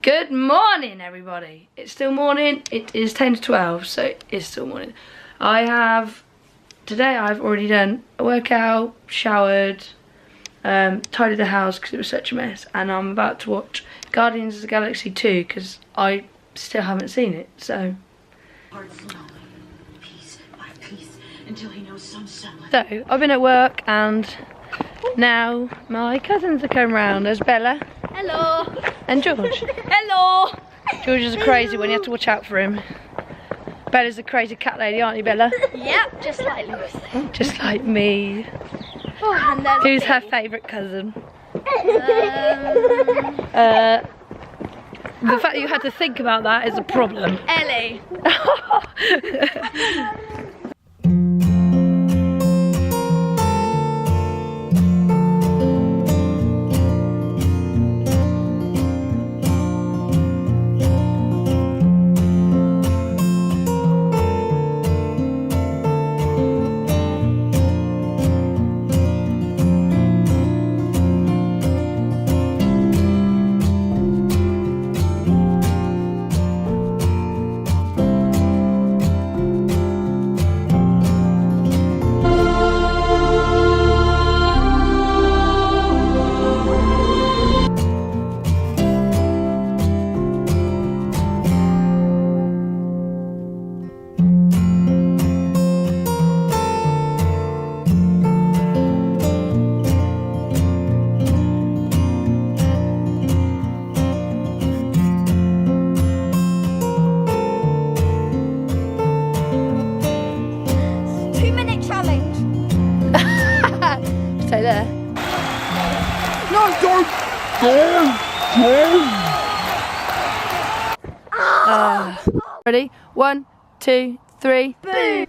Good morning, everybody. It's still morning. It is 10 to 12, so it's still morning. Today I've already done a workout, showered, tidied the house because it was such a mess, and I'm about to watch Guardians of the Galaxy 2 because I still haven't seen it, so. So, I've been at work and now my cousins are coming round. There's Bella. Hello. And George. Hello. George is a crazy one, you have to watch out for him. Bella's a crazy cat lady, aren't you, Bella? Yep, just like Lucy. Just like me. Oh, and there's Who's me. her favourite cousin? The fact that you had to think about that is a problem. Ellie. Stay there. No, don't. Ready? 1, 2, 3. Boom.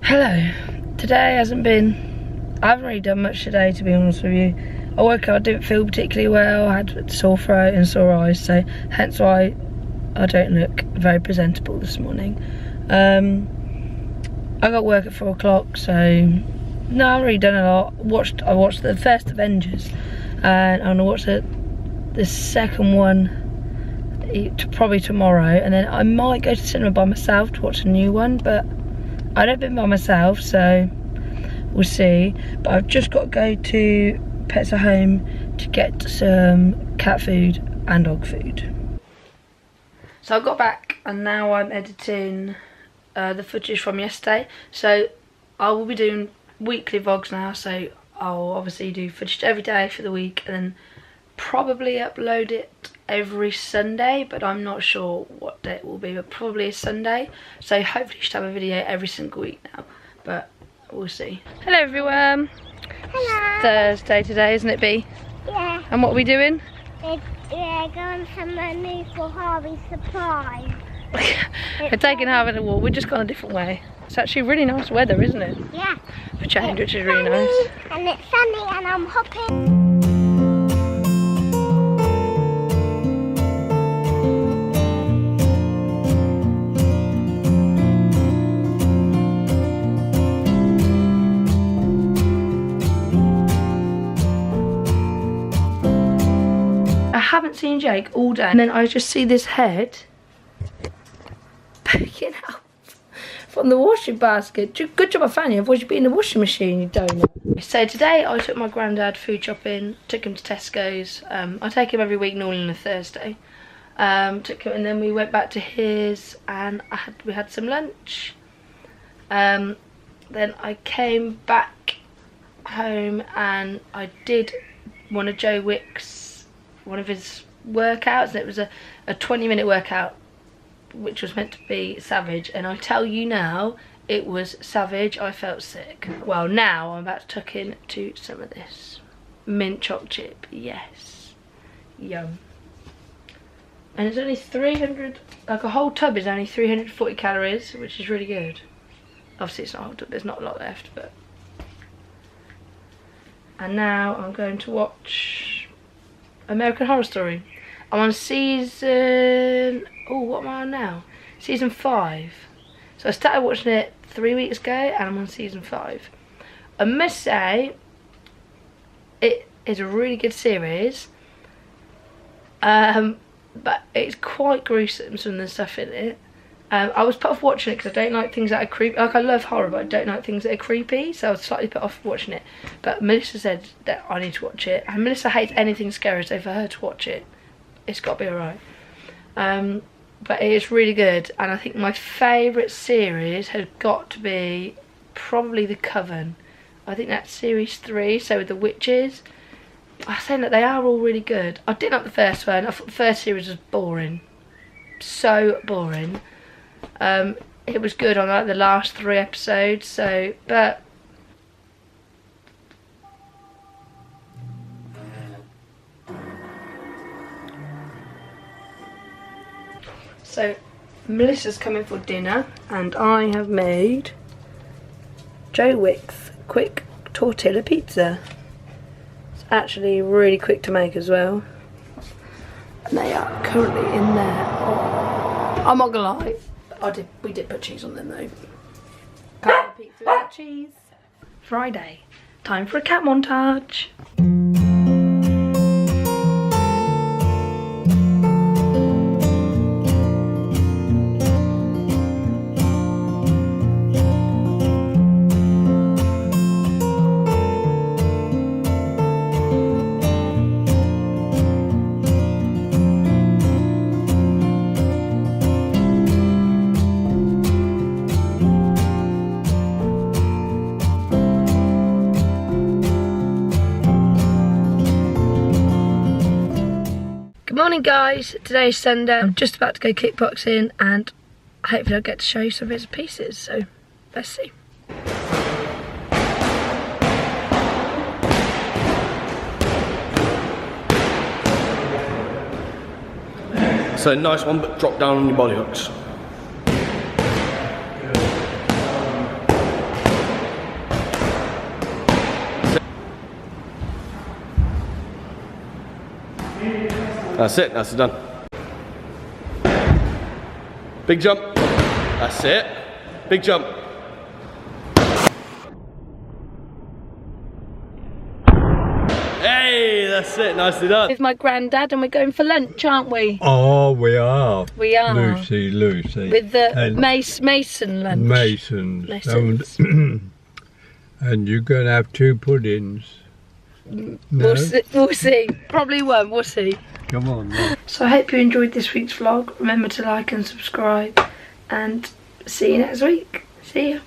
Hello. Today hasn't been, I haven't really done much today, to be honest with you. I woke up, I didn't feel particularly well, I had a sore throat and sore eyes, so hence why I don't look very presentable this morning. I got work at 4 o'clock, so no, I haven't really done a lot. I watched the first Avengers, and I'm gonna watch the second one probably tomorrow, and then I might go to cinema by myself to watch a new one, but I don't been by myself, so we'll see. But I've just got to go to Pets at Home to get some cat food and dog food. So I got back and now I'm editing the footage from yesterday. So I will be doing weekly vlogs now, so I'll obviously do footage every day for the week and then probably upload it every Sunday, but I'm not sure what day it will be, but probably a Sunday. So hopefully you should have a video every single week now, but we'll see. Hello everyone. Hello. Thursday today, isn't it, Bea? Yeah. And what are we doing? We're going somewhere new for Harvey's surprise. We're taking Harvey a walk. We're just gone a different way. It's actually really nice weather, isn't it? Yeah. For change, which is really Sunny, nice. and it's sunny and I'm hopping. I haven't seen Jake all day, and then I just see this head poking out from the washing basket. Good job I found you, otherwise you'd be in the washing machine, you donut. So today I took my granddad food shopping, took him to Tesco's. I take him every week, normally on a Thursday. Took him, and then we went back to his, and we had some lunch. Then I came back home and I did one of Joe Wick's, one of his workouts, and it was a 20-minute workout which was meant to be savage, and I tell you now, it was savage. I felt sick. Well, now I'm about to tuck in to some of this mint choc chip. Yes, yum. And it's only 300, like a whole tub is only 340 calories, which is really good. Obviously it's not a whole tub, there's not a lot left, but. And now I'm going to watch American Horror Story. I'm on season, oh, what am I on now? Season 5. So I started watching it 3 weeks ago and I'm on season 5. I must say, it is a really good series. But it's quite gruesome, some of the stuff in it. I was put off watching it because I don't like things that are creepy. Like, I love horror, but I don't like things that are creepy, so I was slightly put off watching it. But Melissa said that I need to watch it, and Melissa hates anything scary, so for her to watch it, it's got to be alright. But it is really good, and I think my favourite series has got to be probably The Coven. I think that's series 3, so with the witches. I say that they are all really good. I didn't like the first one. I thought the first series was boring. So boring. It was good on like the last 3 episodes, so, but so Melissa's coming for dinner and I have made Joe Wick's quick tortilla pizza. It's actually really quick to make as well. And they are currently in there. Oh, I'm not gonna lie, we did put cheese on them though. Can't have a pizza without cheese. Friday, time for a cat montage. Good morning guys, today's Sunday. I'm just about to go kickboxing and hopefully I'll get to show you some bits and pieces, so let's see. So nice one, but drop down on your body hooks. That's it, that's done. Big jump. That's it. Big jump. Hey, that's it, nicely done. With my granddad and we're going for lunch, aren't we? Oh, we are. We are. Lucy. With the Mason lunch. Masons. And you're going to have 2 puddings. No? We'll see. Probably one, we'll see. Come on, then. So I hope you enjoyed this week's vlog. Remember to like and subscribe and see you next week. See ya.